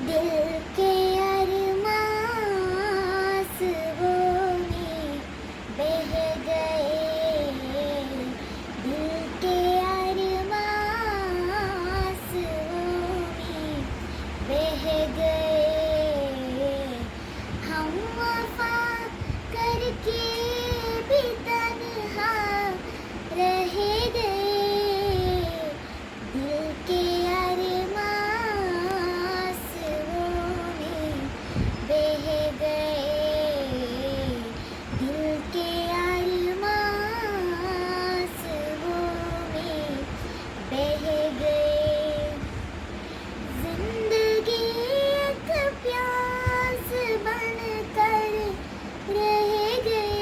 दिल के अरमास वो में बह गए, दिल के अरमास वो में बह गए। हम वफा करके भी तन्हा रह गए, दिल के अरमास वो में बह गए, दिल के अरमास वो में बह गए। जिंदगी एक प्यास बनकर रह गए,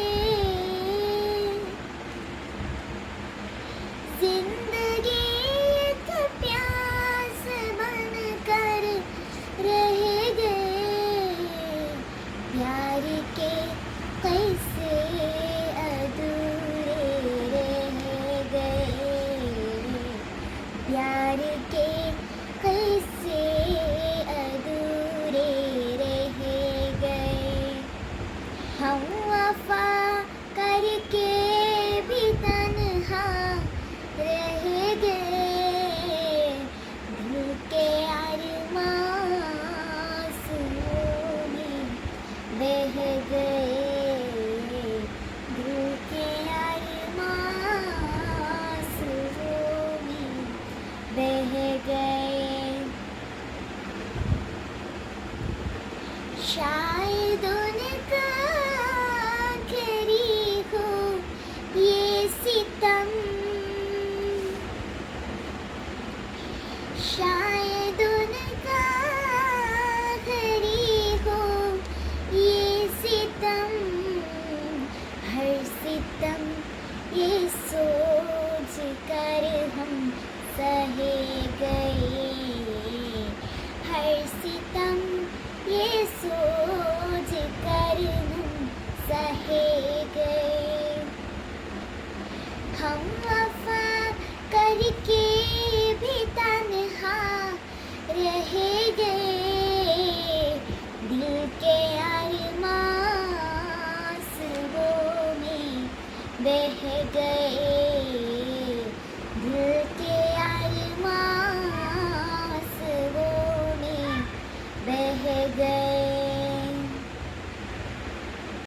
जिंदगी एक प्यास बनकर रह गए। प्यार के कैसे अधूरे रह गए, प्यार के कैसे अधूरे रह गए। हम वफा करके भी तन्हा रह गए, दिल के अरमास वो में बह गए, दिल के अरमास वो में बह गए। शायद उनका आखिरी हो ये सितम, शायद उनका आखिरी हो ये सितम। हर सितम ये सोच कर हम सहे गए, हर सितम ये सोच कर हम सहे गए। हम वफा करके भी तन्हा रह गए, दिल के अरमास वो में बह गए।